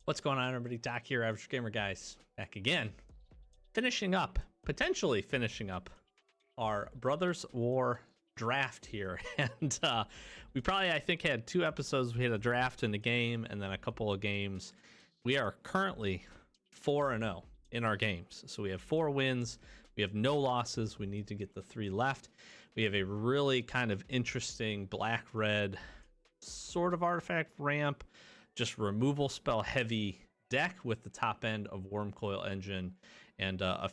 What's going on, everybody? Doc here, Average Gamer Guys, back again. Potentially finishing up our Brothers War draft here. And we probably, I think, had 2 episodes. We had a draft in the game and then a couple of games. We are currently 4-0 in our games. So we have 4 wins. We have no losses. We need to get the 3 left. We have a really kind of interesting black-red sort of artifact ramp, just removal spell heavy deck with the top end of Wurmcoil Engine and a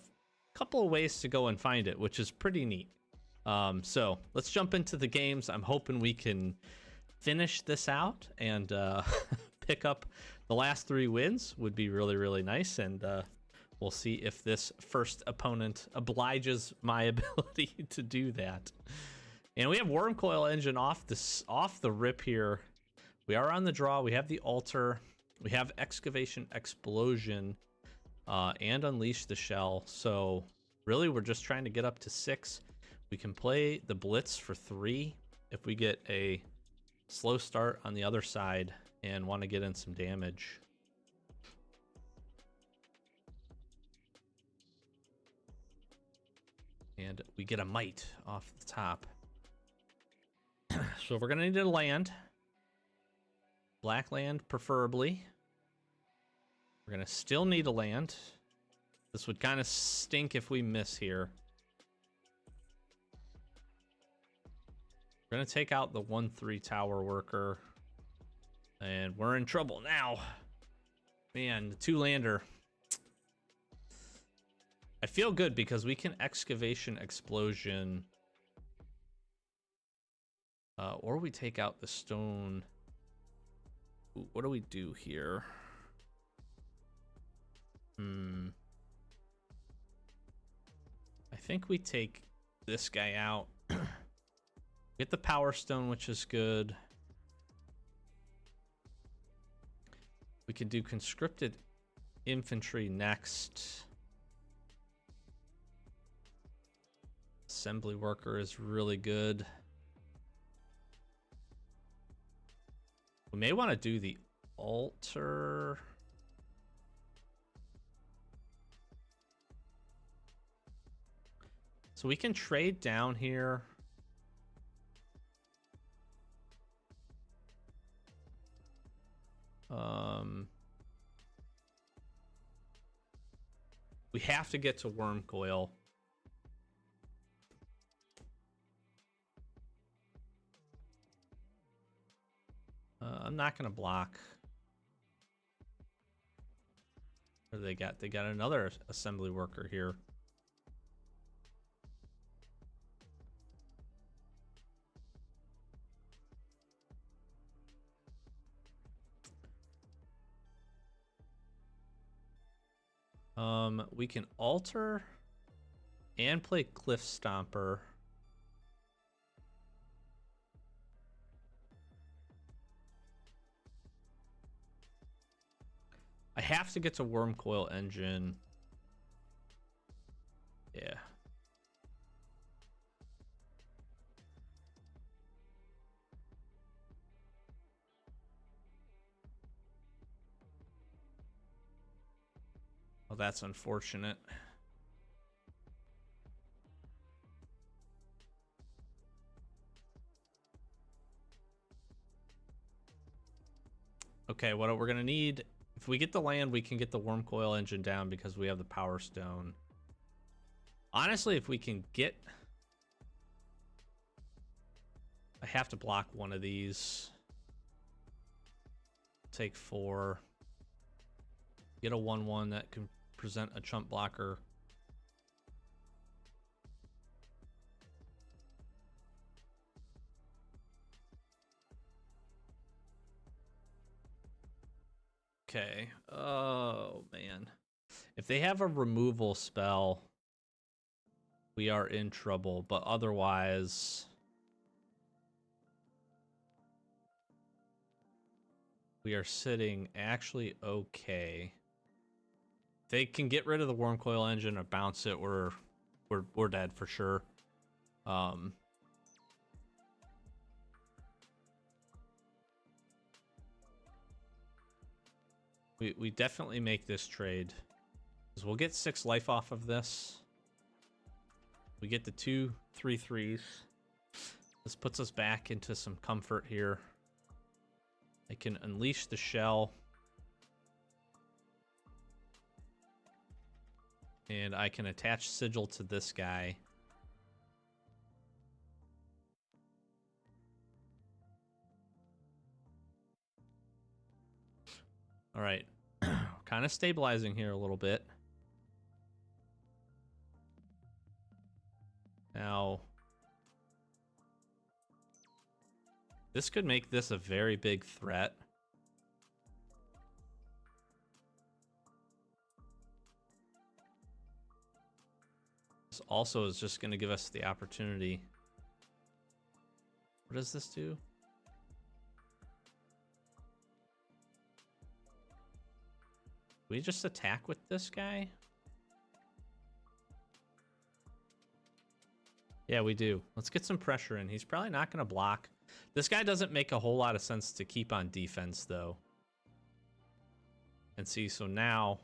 couple of ways to go and find it, which is pretty neat. So let's jump into the games. I'm hoping we can finish this out and pick up the last 3 wins. Would be really, really nice. And we'll see if this first opponent obliges my ability to do that. And we have Wurmcoil Engine off the rip here. We are on the draw. We have the altar. We have Excavation Explosion and Unleash the Shell. So really, we're just trying to get up to 6. We can play the Blitz for 3 if we get a slow start on the other side and want to get in some damage. And we get a Might off the top. So we're going to need a land. Black land, preferably. We're going to still need a land. This would kind of stink if we miss here. We're going to take out the 1/3 tower worker. And we're in trouble now. Man, the 2-lander. I feel good because we can Excavation Explosion. Or we take out the stone. Ooh, what do we do here? I think we take this guy out. Get the Power Stone, which is good. We can do Conscripted Infantry next. Assembly Worker is really good. We may want to do the altar. So we can trade down here. We have to get to Wurmcoil. I'm not gonna block. What do they got? They got another assembly worker here. We can alter and play Cliff Stomper. I have to get to Wurmcoil Engine. Yeah. Well, that's unfortunate. Okay, what we're gonna need, if we get the land, we can get the Wurmcoil Engine down because we have the Power Stone. Honestly, if we can get... I have to block one of these. Take 4. Get a 1/1 that can present a chump blocker. Okay. Oh, man. If they have a removal spell, we are in trouble. But otherwise, we are sitting actually okay. If they can get rid of the Wurmcoil Engine or bounce it, we're dead for sure. We definitely make this trade. Because we'll get 6 life off of this. We get the 2 3/3s. This puts us back into some comfort here. I can unleash the shell. And I can attach sigil to this guy. All right. Kind of stabilizing here a little bit. Now, this could make this a very big threat. This also is just going to give us the opportunity. What does this do? We just attack with this guy? Yeah, we do. Let's get some pressure in. He's probably not going to block. This guy doesn't make a whole lot of sense to keep on defense, though. And see, so now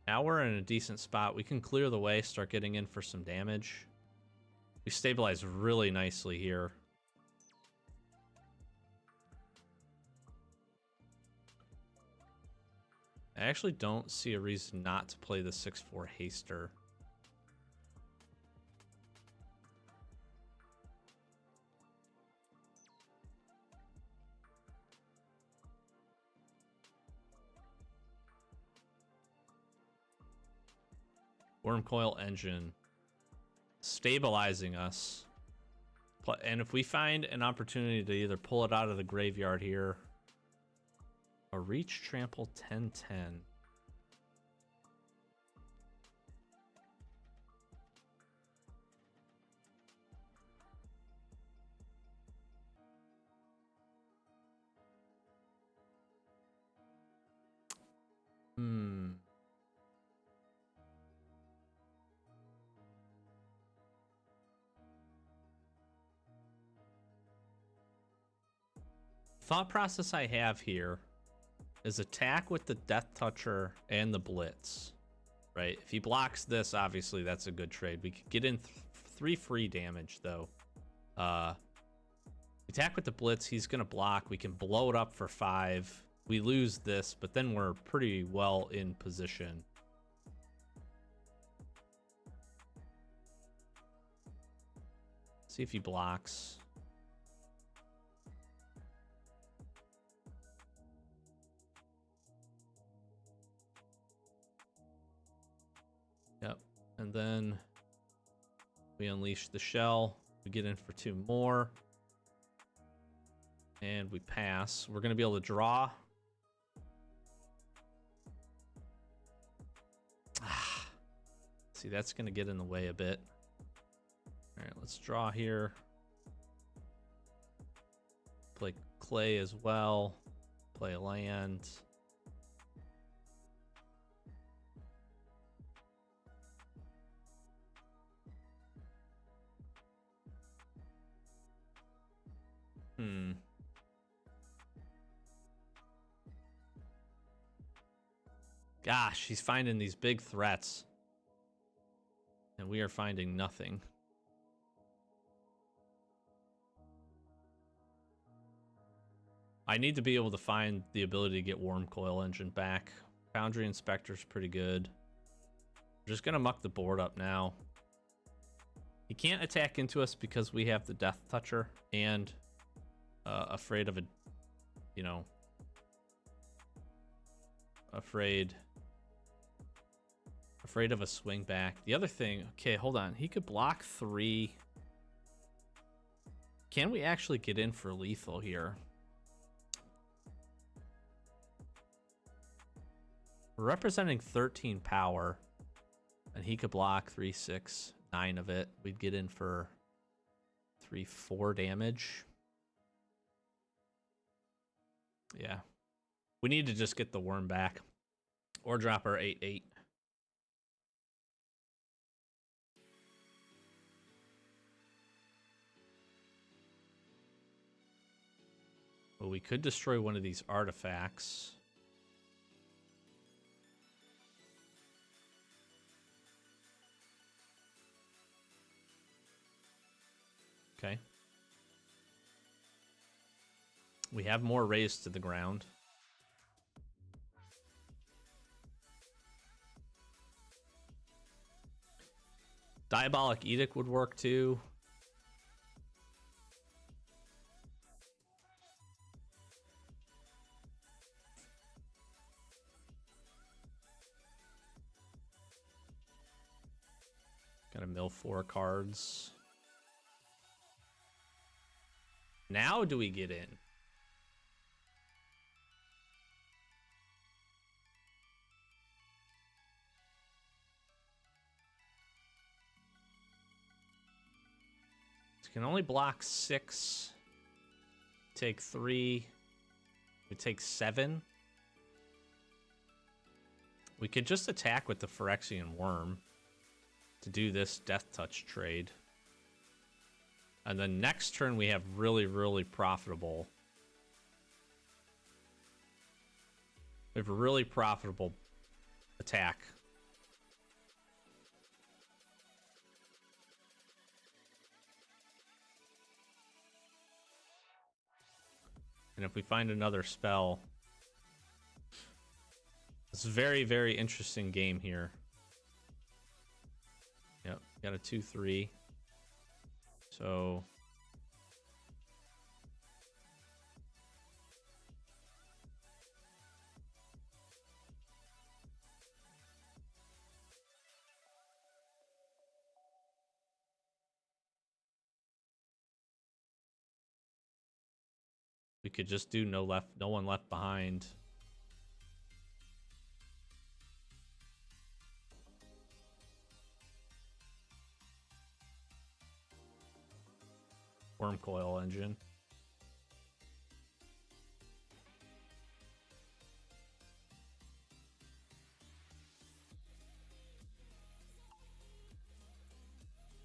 we're in a decent spot. We can clear the way, start getting in for some damage. We stabilize really nicely here. I actually don't see a reason not to play the 6/4 haster. Wurmcoil Engine. Stabilizing us. And if we find an opportunity to either pull it out of the graveyard here or reach trample 10/10. Thought process I have here is attack with the Death Toucher and the Blitz, right? If he blocks this, obviously that's a good trade. We could get in 3 free damage, though. Attack with the Blitz, he's going to block. We can blow it up for 5. We lose this, but then we're pretty well in position. See if he blocks. Yep, and then we unleash the shell. We get in for 2 more. And we pass. We're going to be able to draw. See, that's going to get in the way a bit. All right, let's draw here. Play clay as well. Play land. Gosh, he's finding these big threats. And we are finding nothing. I need to be able to find the ability to get Wurmcoil Engine back. Foundry Inspector's pretty good. We're just going to muck the board up now. He can't attack into us because we have the Death Toucher and afraid of a, you know, afraid of a swing back. The other thing, okay, hold on. He could block 3. Can we actually get in for lethal here? We're representing 13 power, and he could block 3, 6, 9 of it. We'd get in for 3, 4 damage. Yeah. We need to just get the worm back or drop our 8/8. Well, we could destroy one of these artifacts. Okay. We have more raised to the ground. Diabolic Edict would work too. Gotta mill 4 cards. Now do we get in? It can only block 6. Take 3. We take 7. We could just attack with the Phyrexian Worm to do this Death Touch trade. And then next turn we have really, really profitable. We have a really profitable attack. And if we find another spell, it's a very, very interesting game here. Yep, got a 2/3. So we could just do no one left behind. Wurmcoil Engine.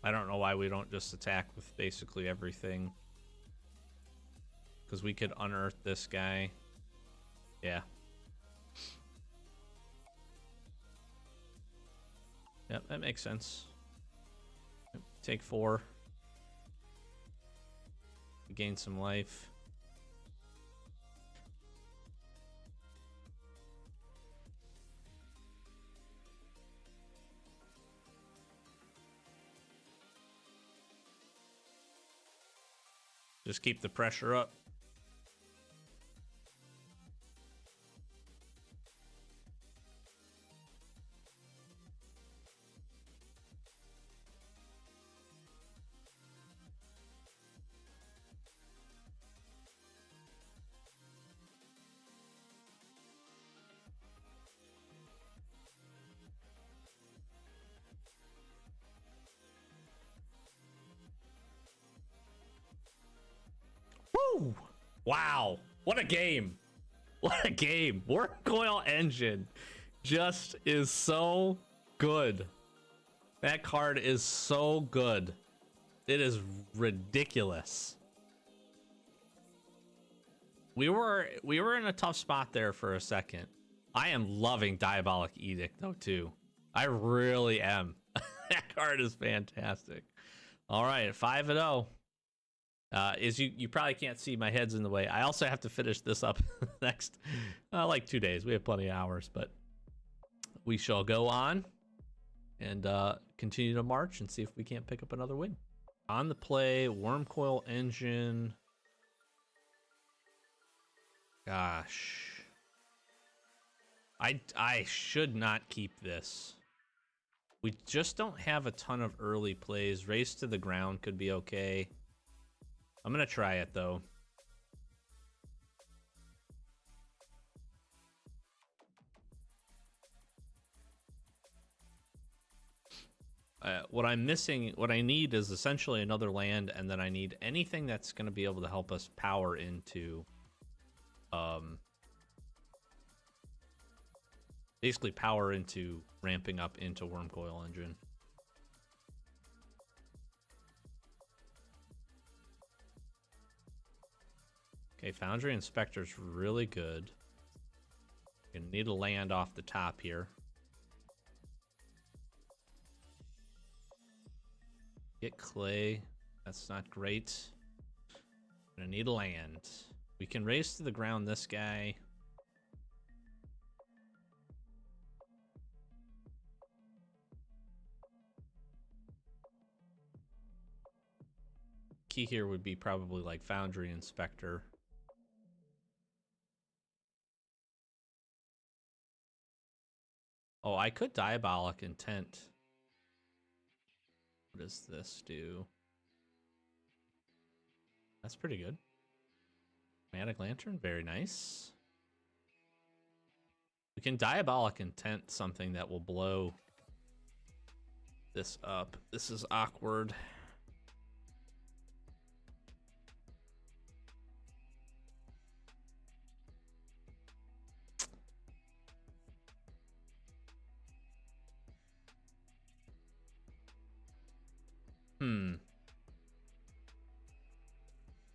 I don't know why we don't just attack with basically everything. Because we could unearth this guy. Yeah. Yep, that makes sense. Take 4. Gain some life. Just keep the pressure up. Woo! Wow, what a game. What a game. Wurmcoil Engine just is so good. That card is so good. It is ridiculous. We were in a tough spot there for a second. I am loving Diabolic Edict though too. I really am. That card is fantastic. All right, 5-0. Is you probably can't see, my head's in the way. I also have to finish this up next like 2 days. We have plenty of hours, but we shall go on and continue to march and see if we can't pick up another win. On the play, Wurmcoil Engine. Gosh, I should not keep this. We just don't have a ton of early plays. Race to the ground could be okay. I'm gonna try it though. What I'm missing, what I need is essentially another land, and then I need anything that's gonna be able to help us power into, basically power into ramping up into Wurmcoil Engine. Okay, Foundry Inspector's really good. Gonna need a land off the top here. Get clay. That's not great. Gonna need a land. We can raise to the ground this guy. Key here would be probably like Foundry Inspector. Oh, I could Diabolic Intent. What does this do? That's pretty good. Chromatic Lantern, very nice. We can Diabolic Intent something that will blow this up. This is awkward.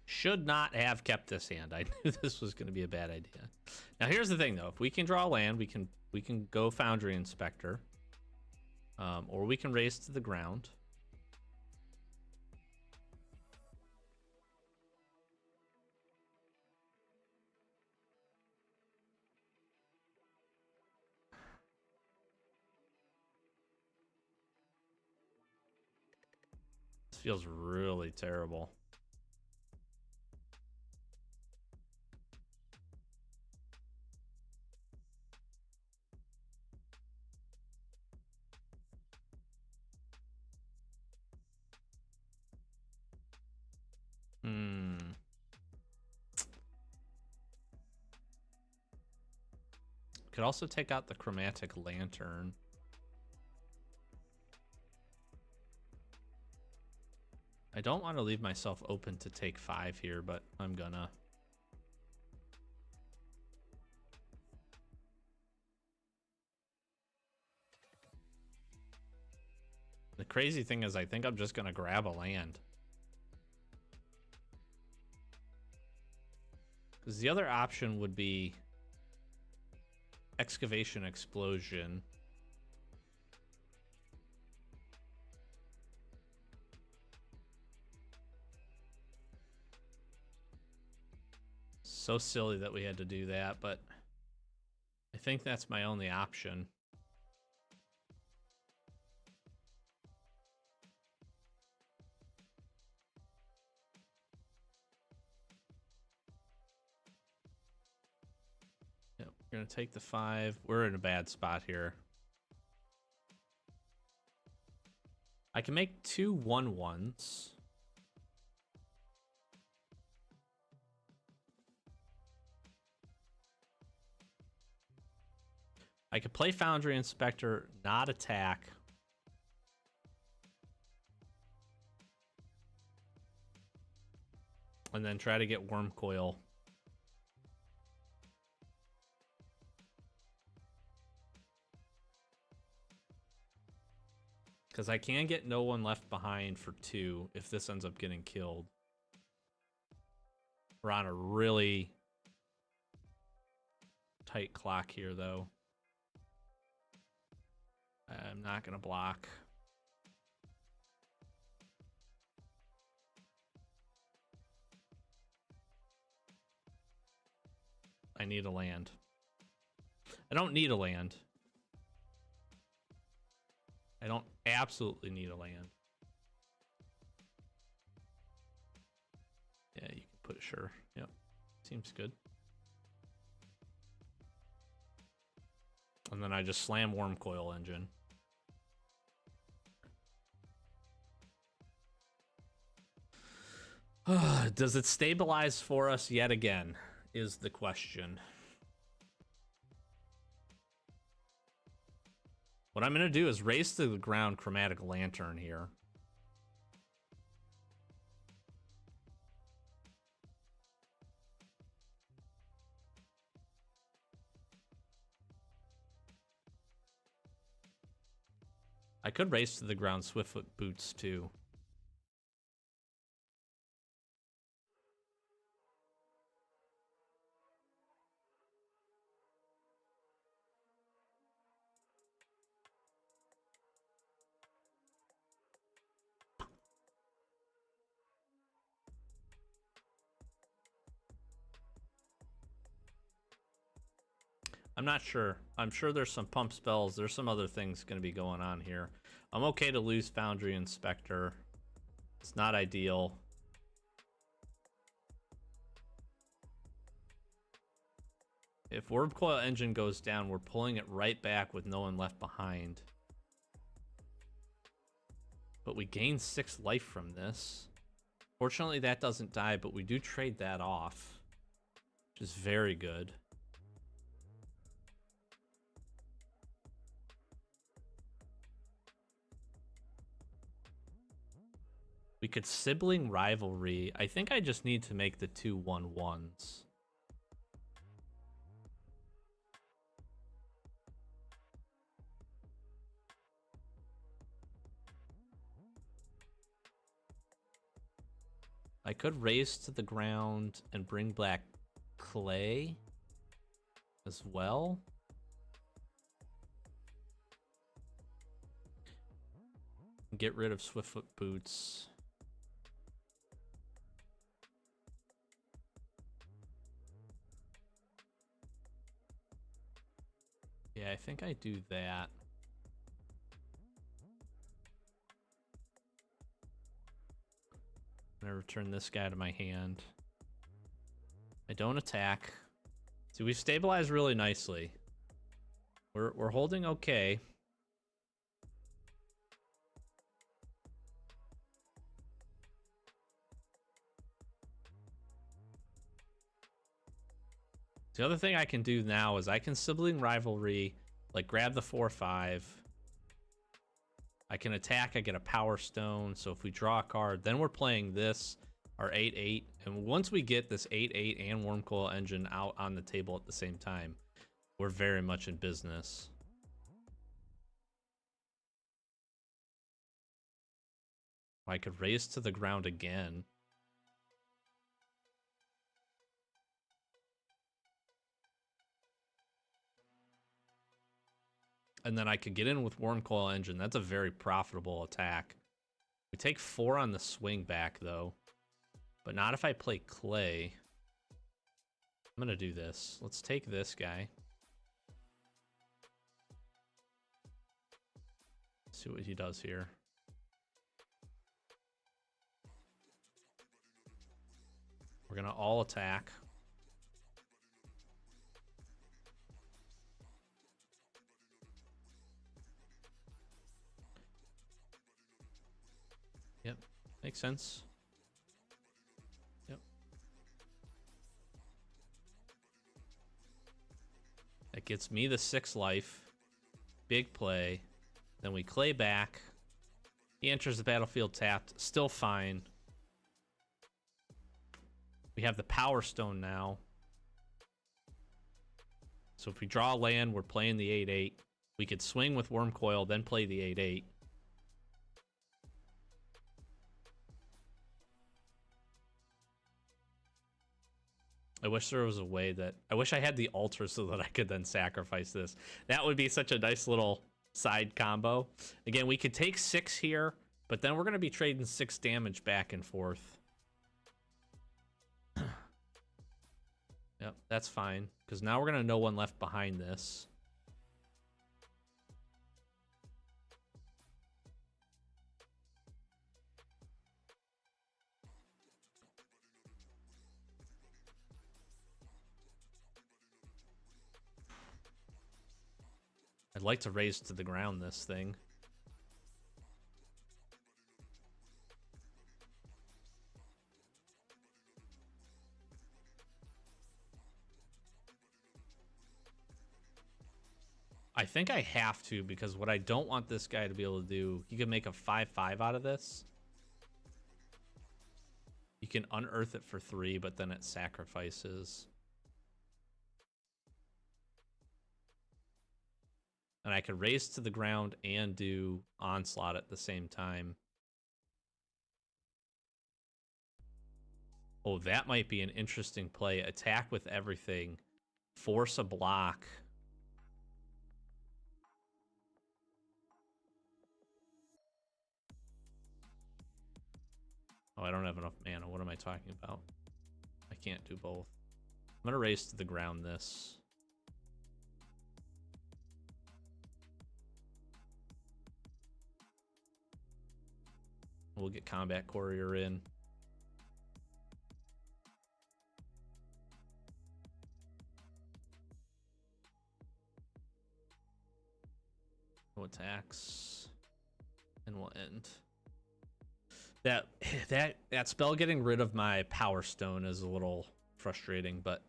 Should not have kept this hand. I knew this was going to be a bad idea. Now here's the thing, though. If we can draw land, we can go Foundry Inspector, or we can raise to the ground. This feels really terrible. Could also take out the Chromatic Lantern. I don't want to leave myself open to take 5 here, but I'm gonna. The crazy thing is I think I'm just gonna grab a land. Because the other option would be Excavation Explosion. So silly that we had to do that, but I think that's my only option. Yep, we're gonna take the 5. We're in a bad spot here. I can make 2 1/1s. I could play Foundry Inspector, not attack. And then try to get Wurmcoil. Because I can get No One Left Behind for 2 if this ends up getting killed. We're on a really tight clock here, though. I'm not going to block. I need a land. I don't need a land. I don't absolutely need a land. Yeah, you can put it, sure. Yep. Seems good. And then I just slam Wurmcoil Engine. Does it stabilize for us yet again, is the question. What I'm going to do is race to the ground Chromatic Lantern here. I could race to the ground Swiftfoot Boots too. I'm not sure. I'm sure there's some pump spells. There's some other things going to be going on here. I'm okay to lose Foundry and Spectre. It's not ideal. If Wurmcoil Engine goes down, we're pulling it right back with no one left behind. But we gain 6 life from this. Fortunately, that doesn't die, but we do trade that off, which is very good. We could Sibling Rivalry. I think I just need to make the 2 1/1s. I could raise to the ground and bring back Clay as well. Get rid of Swiftfoot Boots. Yeah, I think I do that. I'm gonna return this guy to my hand. I don't attack. See, we've stabilized really nicely. We're holding okay. The other thing I can do now is I can Sibling Rivalry, like grab the 4/5. I can attack, I get a Power Stone, so if we draw a card, then we're playing this, our 8/8, and once we get this 8/8 and Wurmcoil Engine out on the table at the same time, we're very much in business. I could raise to the ground again. And then I could get in with Wurmcoil Engine. That's a very profitable attack. We take 4 on the swing back, though. But not if I play Clay. I'm going to do this. Let's take this guy. See what he does here. We're going to all attack. Yep, makes sense. Yep. That gets me the 6 life. Big play. Then we Clay back. He enters the battlefield tapped. Still fine. We have the Power Stone now. So if we draw a land, we're playing the 8/8. We could swing with Wurmcoil, then play the 8/8. I wish there was a way that... I wish I had the altar so that I could then sacrifice this. That would be such a nice little side combo. Again, we could take 6 here, but then we're going to be trading 6 damage back and forth. Yep, that's fine. Because now we're going to no one left behind this. I'd like to raise to the ground this thing. I think I have to, because what I don't want this guy to be able to do, he could make a 5/5 out of this. You can unearth it for 3, but then it sacrifices. And I could raise to the ground and do Onslaught at the same time. Oh, that might be an interesting play. Attack with everything. Force a block. Oh, I don't have enough mana. What am I talking about? I can't do both. I'm going to raise to the ground this. We'll get Combat Courier in. No attacks. And we'll end. That spell getting rid of my Power Stone is a little frustrating, but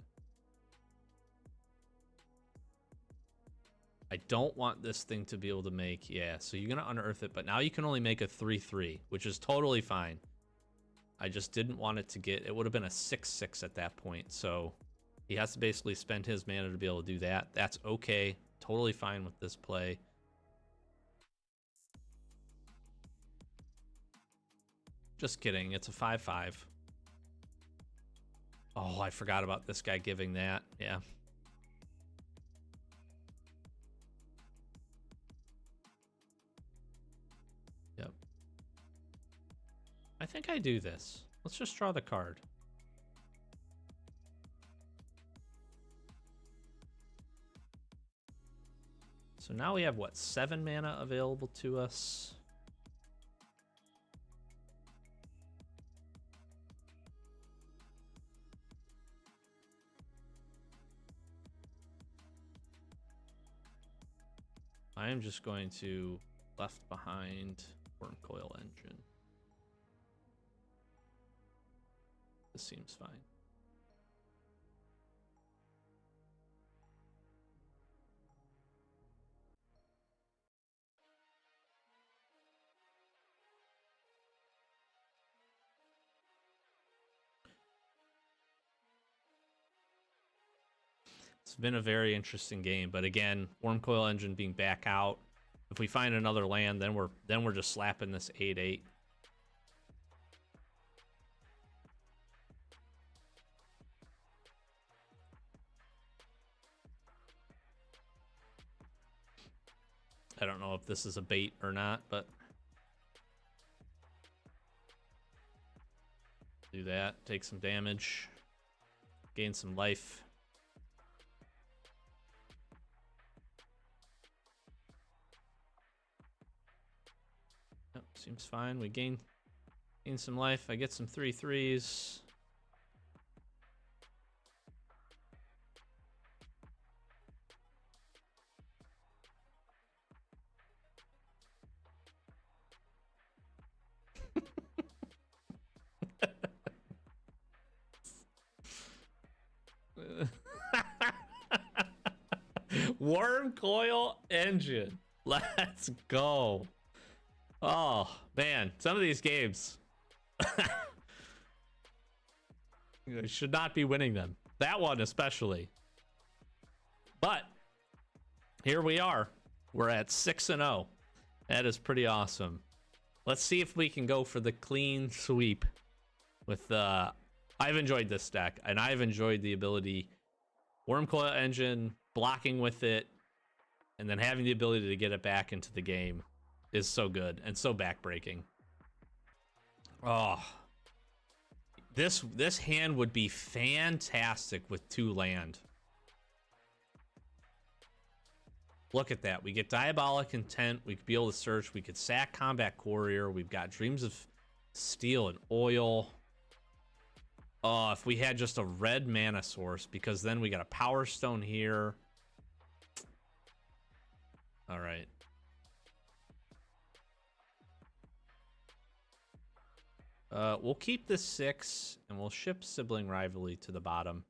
I don't want this thing to be able to make, yeah, so you're gonna unearth it, but now you can only make a 3/3, which is totally fine. I just didn't want it to get, it would have been a 6/6 at that point, so he has to basically spend his mana to be able to do that. That's okay, totally fine with this play. Just kidding, it's a 5/5. Oh, I forgot about this guy giving that, yeah. Yep. I think I do this. Let's just draw the card. So now we have, what, 7 mana available to us? I am just going to left behind Wurmcoil Engine. This seems fine. It's been a very interesting game, but again, Wurmcoil Engine being back out. If we find another land, then we're just slapping this 8/8. I don't know if this is a bait or not, but do that, take some damage, gain some life. Yep, seems fine. We gain some life. I get some 3/3s. Wurmcoil Engine. Let's go. Oh, man. Some of these games. You should not be winning them. That one especially. But here we are. We're at 6-0. That is pretty awesome. Let's see if we can go for the clean sweep with I've enjoyed this deck, and I've enjoyed the ability Wurmcoil Engine, blocking with it, and then having the ability to get it back into the game is so good and so backbreaking. Oh, this hand would be fantastic with 2 land. Look at that. We get Diabolic Intent. We could be able to search. We could sack Combat Courier. We've got Dreams of Steel and Oil. Oh, if we had just a red mana source, because then we got a Power Stone here. All right. We'll keep this 6, and we'll ship Sibling Rivalry to the bottom.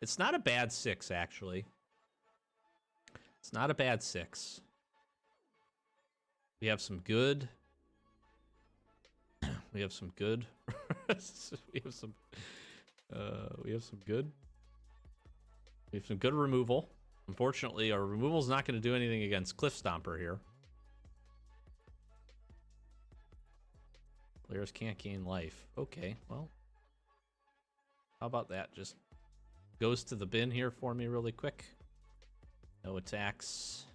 It's not a bad 6, actually. It's not a bad 6. We have some good. We have some good. we have some good. We have some good removal. Unfortunately, our removal is not going to do anything against Cliff Stomper here. Players can't gain life. Okay, well. How about that? Just goes to the bin here for me really quick. No attacks.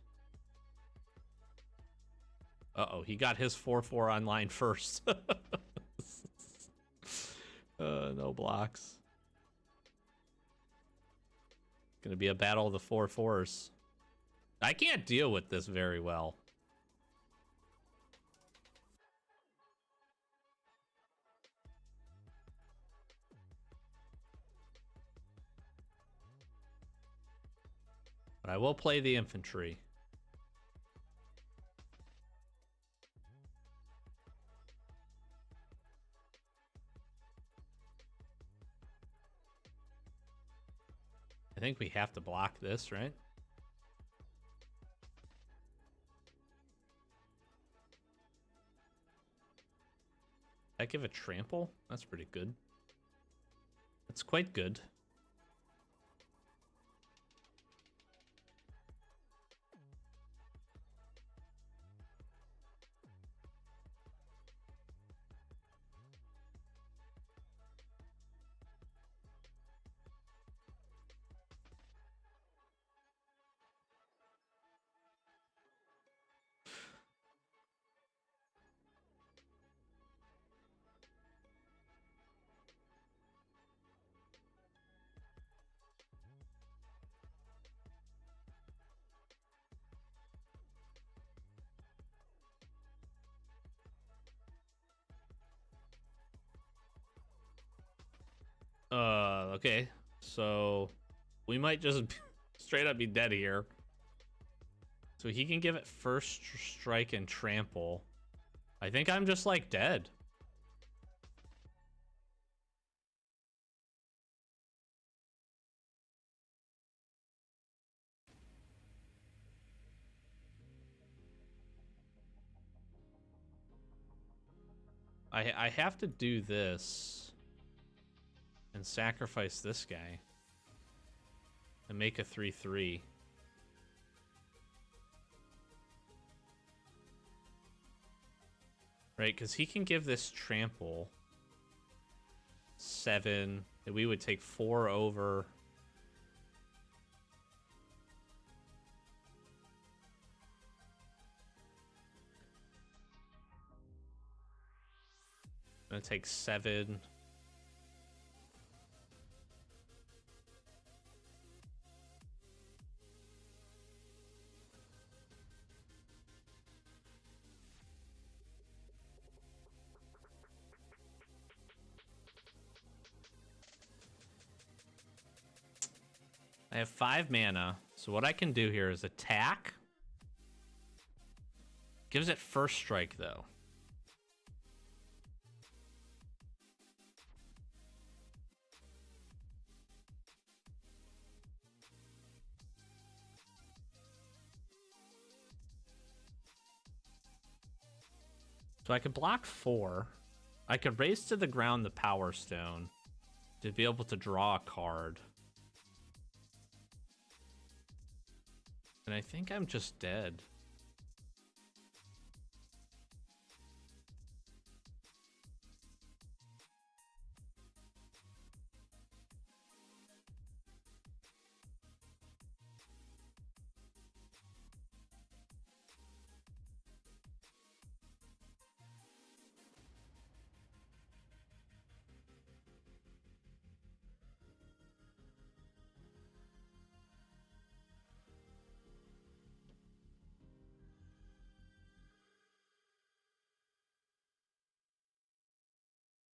Uh-oh, he got his 4/4 online first. No blocks. Gonna be a battle of the 4/4s. I can't deal with this very well. But I will play the infantry. I think we have to block this, right? Did I give a trample? That's pretty good. That's quite good. Okay. So we might just straight up be dead here. So he can give it first strike and trample. I think I'm just like dead. I have to do this and sacrifice this guy and make a 3/3. Right, because he can give this trample 7, and we would take 4 over. I'm gonna take 7. I have 5 mana, so what I can do here is attack. Gives it first strike, though. So I could block 4. I could raise to the ground the Power Stone to be able to draw a card. And I think I'm just dead.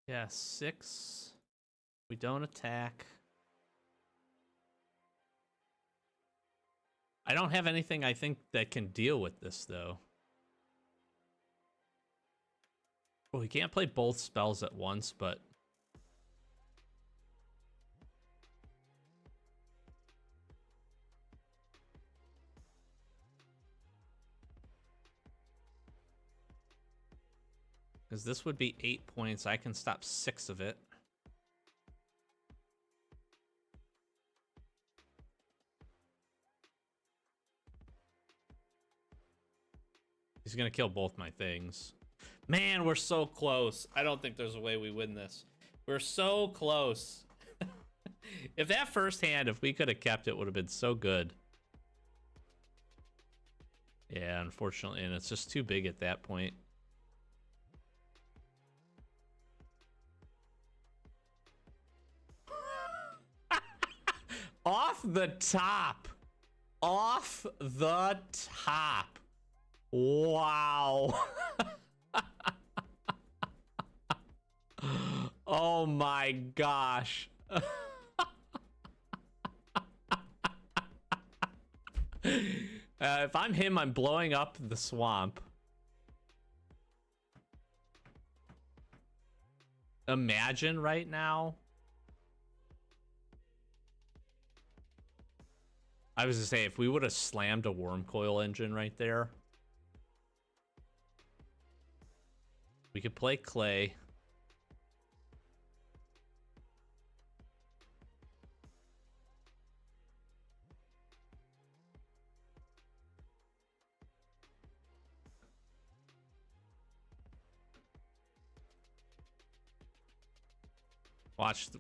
Yeah, 6. We don't attack. I don't have anything I think that can deal with this, though. Well, we can't play both spells at once, but... because this would be 8 points. I can stop 6 of it. He's gonna kill both my things. Man, we're so close. I don't think there's a way we win this. We're so close. If that first hand, if we could have kept it, would have been so good. Yeah, unfortunately, and it's just too big at that point. Off the top. Off the top. Wow. Oh my gosh. If I'm him, I'm blowing up the swamp. Imagine right now. I was gonna say, if we would have slammed a Wurmcoil Engine right there, we could play Clay.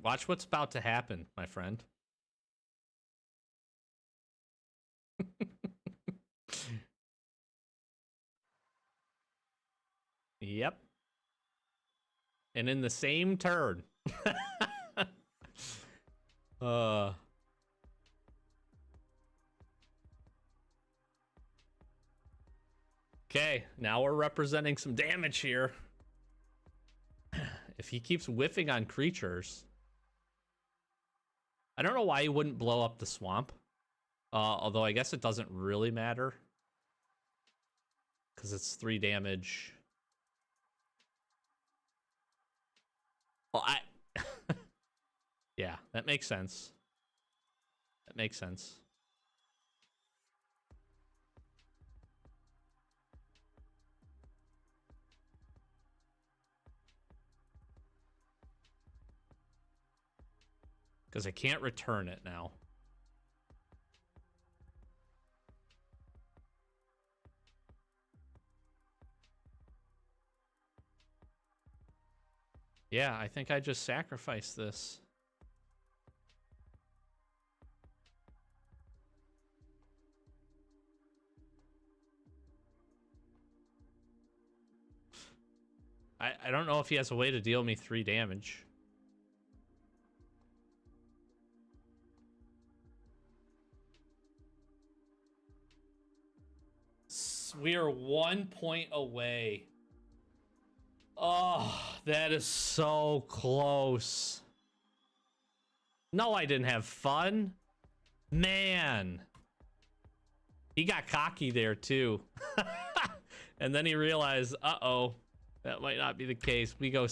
Watch what's about to happen, my friend. Yep. And in the same turn. Okay, now we're representing some damage here. If he keeps whiffing on creatures, I don't know why he wouldn't blow up the swamp. Although I guess it doesn't really matter, because it's 3 damage. Well, yeah, that makes sense. That makes sense. Because I can't return it now. Yeah, I think I just sacrificed this. I don't know if he has a way to deal me 3 damage. We are 1 point away. Oh, that is so close. No, I didn't have fun. Man. He got cocky there, too. And then he realized, uh-oh, that might not be the case. We go,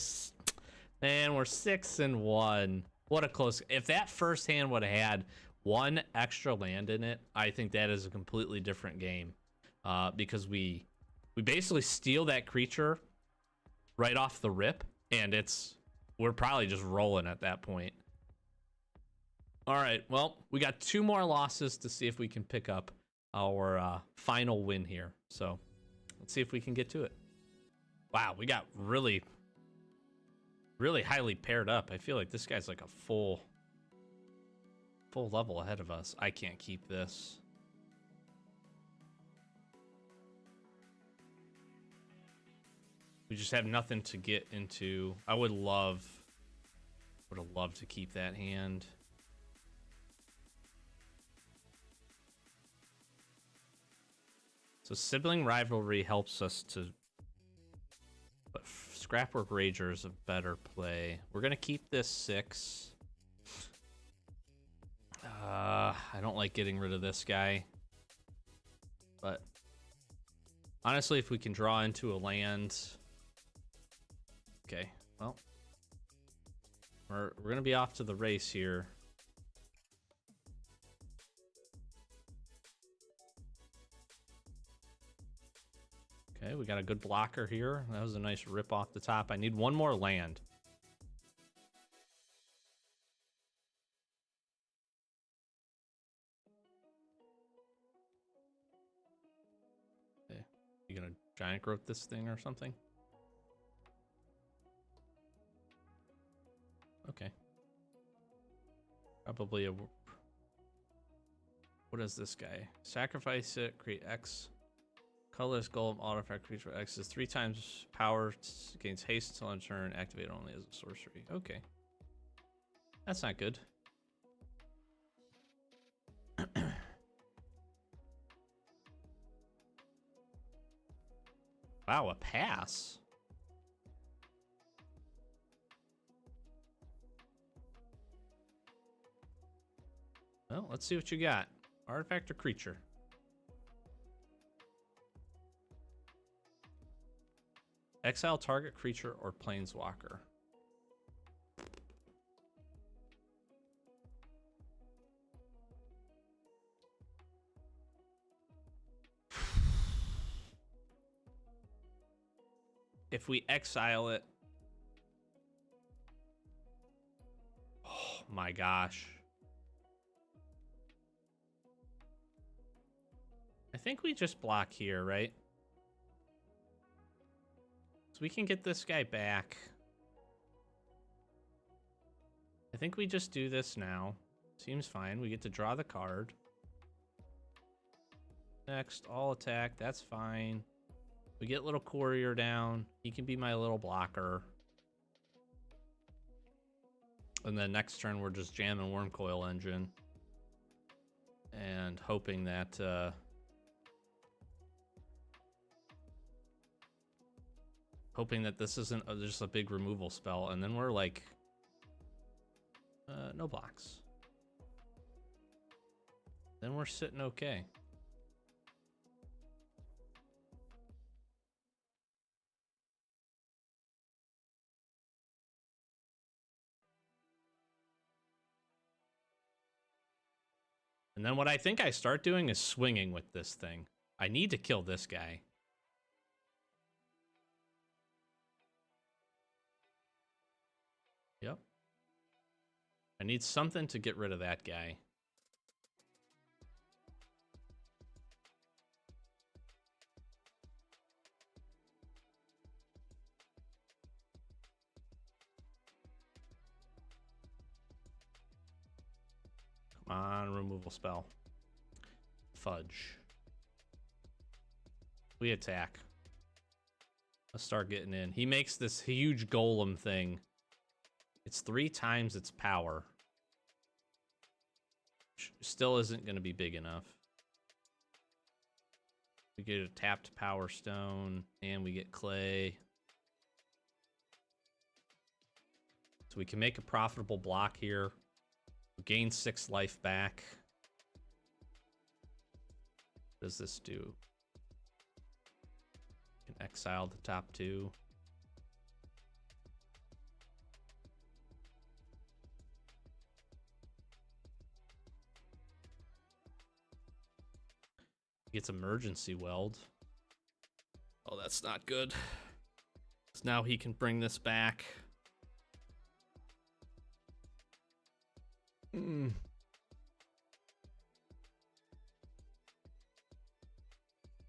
man, we're 6-1. What a close. If that first hand would have had 1 extra land in it, I think that is a completely different game. Because we basically steal that creature right off the rip, and we're probably just rolling at that point. All right, well, we got 2 more losses to see if we can pick up our final win here. So let's see if we can get to it. Wow, we got really highly paired up. I feel like this guy's like a full level ahead of us. I can't keep this. We just have nothing to get into. I would have loved to keep that hand. So sibling rivalry helps us to, but Scrapwork Rager is a better play. We're gonna keep this 6. I don't like getting rid of this guy, but honestly, if we can draw into a land. Okay, well, we're gonna be off to the race here. Okay, we got a good blocker here. That was a nice rip off the top. I need 1 more land. Okay, you gonna giant growth this thing or something? Okay. Probably a... What is this guy? Sacrifice it, create X. Colorless golem artifact creature X is 3 times power, gains haste until on turn, activate only as a sorcery. Okay. That's not good. Wow, a pass. Well, let's see what you got. Artifact or creature? Exile target creature or planeswalker. If we exile it... Oh my gosh. I think we just block here, right? So we can get this guy back. I think we just do this now. Seems fine. We get to draw the card. Next, all attack. That's fine. We get little courier down. He can be my little blocker. And then next turn, we're just jamming Wurmcoil Engine. And hoping that... hoping that this isn't just a big removal spell. And then we're like... no blocks. Then we're sitting okay. And then what I think I start doing is swinging with this thing. I need to kill this guy. Yep. I need something to get rid of that guy. Come on, removal spell. Fudge. We attack. Let's start getting in. He makes this huge golem thing. It's 3 times its power. Still isn't going to be big enough. We get a tapped Power Stone, and we get Clay. So we can make a profitable block here. We gain 6 life back. What does this do? We can exile the top 2. Gets emergency weld. Oh, that's not good. So now he can bring this back.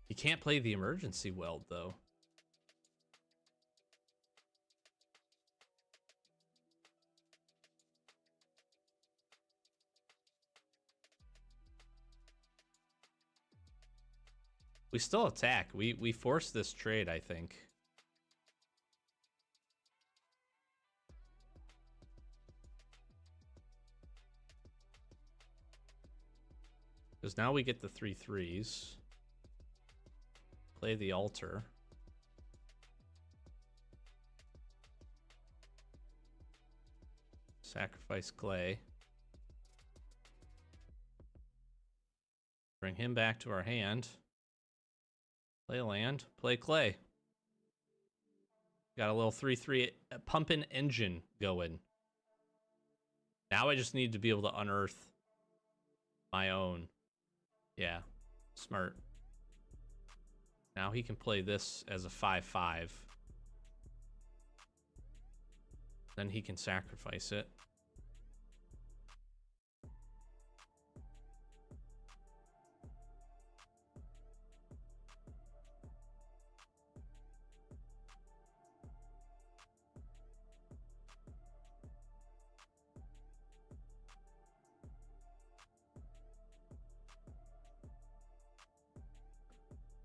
He can't play the emergency weld though. We still attack. We force this trade, I think. Because now we get the 3/3s. Play the altar. Sacrifice Clay. Bring him back to our hand. Play land, play Clay. Got a little 3/3 pumping engine going. Now I just need to be able to unearth my own. Yeah, smart. Now he can play this as a 5/5. Then he can sacrifice it.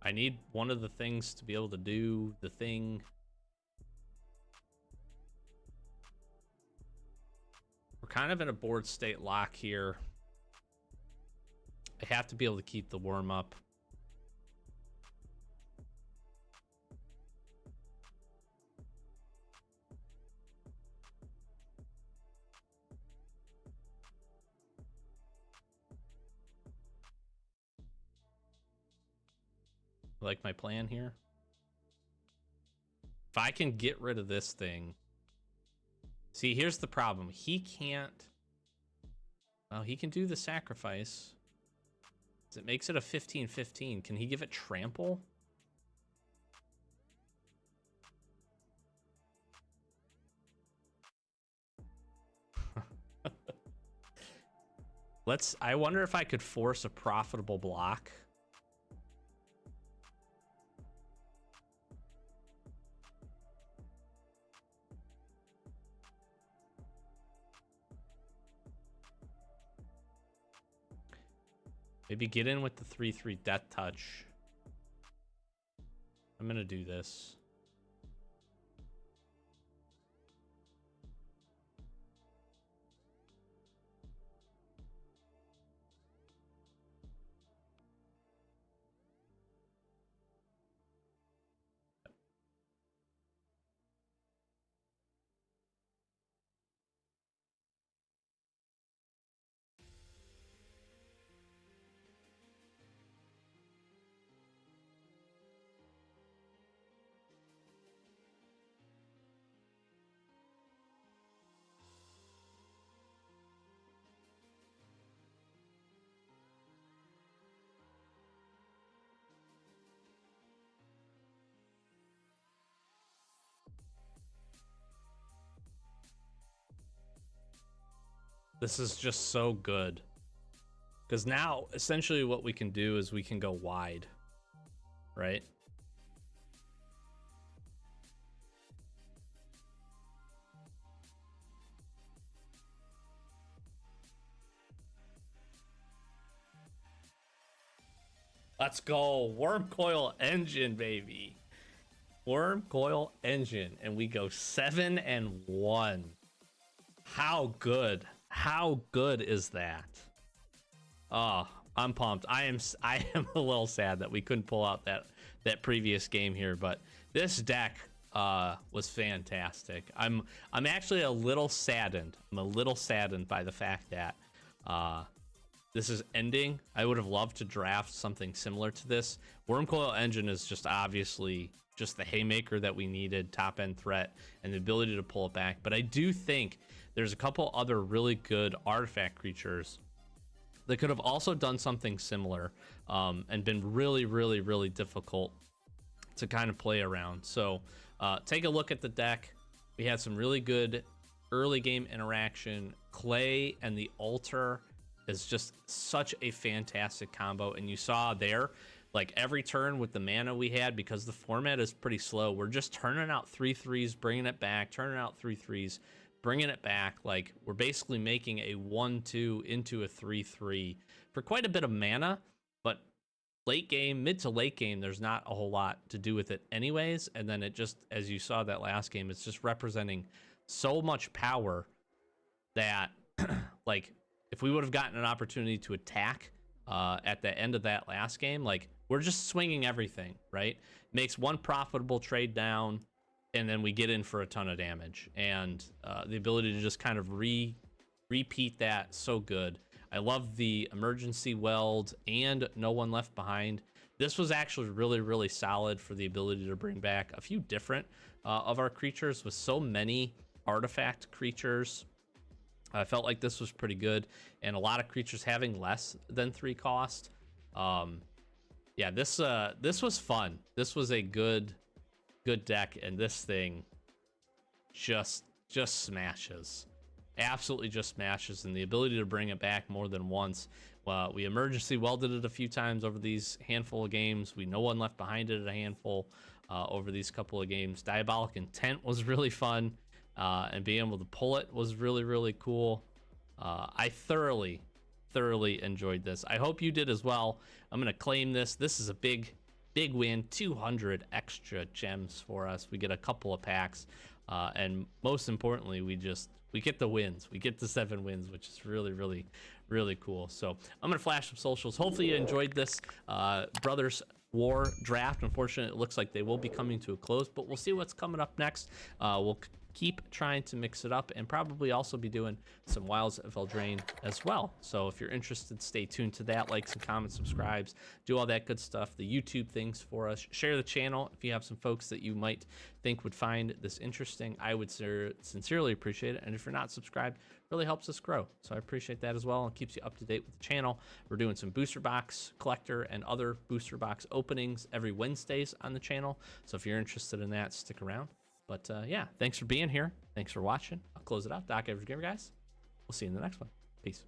I need one of the things to be able to do the thing. We're kind of in a board state lock here. I have to be able to keep the worm up. Like my plan here? If I can get rid of this thing. See, here's the problem. He can't. Well, he can do the sacrifice. It makes it a 15-15. Can he give it trample? I wonder if I could force a profitable block. Maybe get in with the 3/3 Death Touch. I'm gonna do this. This is just so good. Because now, essentially what we can do is we can go wide. Right? Let's go. Wurmcoil Engine, baby. Wurmcoil Engine. And we go 7-1. How good? How good is that? Oh, I'm pumped. I am a little sad that we couldn't pull out that previous game here, but this deck was fantastic. I'm actually a little saddened. I'm a little saddened by the fact that this is ending. I would have loved to draft something similar to this. Wurmcoil Engine is just obviously just the haymaker that we needed, top end threat, and the ability to pull it back. But I do think there's a couple other really good artifact creatures that could have also done something similar and been really, really, really difficult to kind of play around. So take a look at the deck. We had some really good early game interaction. Clay and the Altar is just such a fantastic combo. And you saw there, like every turn with the mana we had, because the format is pretty slow, we're just turning out 3/3s, bringing it back, turning out 3/3s, bringing it back. Like we're basically making a 1/2 into a 3/3 for quite a bit of mana. But late game, mid to late game, there's not a whole lot to do with it anyways. And then it just, as you saw that last game, it's just representing so much power that like if we would have gotten an opportunity to attack at the end of that last game, like we're just swinging everything, right? Makes one profitable trade down, and then we get in for a ton of damage. And the ability to just kind of repeat that, so good. I love the emergency weld and no one left behind. This was actually really, really solid for the ability to bring back a few different of our creatures with so many artifact creatures. I felt like this was pretty good, and a lot of creatures having less than 3 cost. Yeah, this was fun. This was a good deck, and this thing just smashes. Absolutely just smashes, and the ability to bring it back more than once. Well, we emergency welded it a few times over these handful of games. We no one left behind it at a handful over these couple of games. Diabolic Intent was really fun, and being able to pull it was really, really cool. I thoroughly enjoyed this. I hope you did as well. I'm gonna claim this. This is a big win. 200 extra gems for us. We get a couple of packs, and most importantly, we get the wins. We get the 7 wins, which is really, really, really cool. So I'm gonna flash some socials. Hopefully you enjoyed this Brothers War draft. Unfortunately, it looks like they will be coming to a close, but we'll see what's coming up next. We'll keep trying to mix it up, and probably also be doing some Wilds of Eldraine as well. So if you're interested, stay tuned to that. Likes and comments, subscribes, do all that good stuff, the YouTube things for us. Share the channel if you have some folks that you might think would find this interesting. I would sincerely appreciate it. And if you're not subscribed, really helps us grow. So I appreciate that as well, and keeps you up to date with the channel. We're doing some booster box collector and other booster box openings every Wednesdays on the channel. So if you're interested in that, stick around. But yeah, thanks for being here. Thanks for watching. I'll close it out. Doc Average Gamer, guys. We'll see you in the next one. Peace.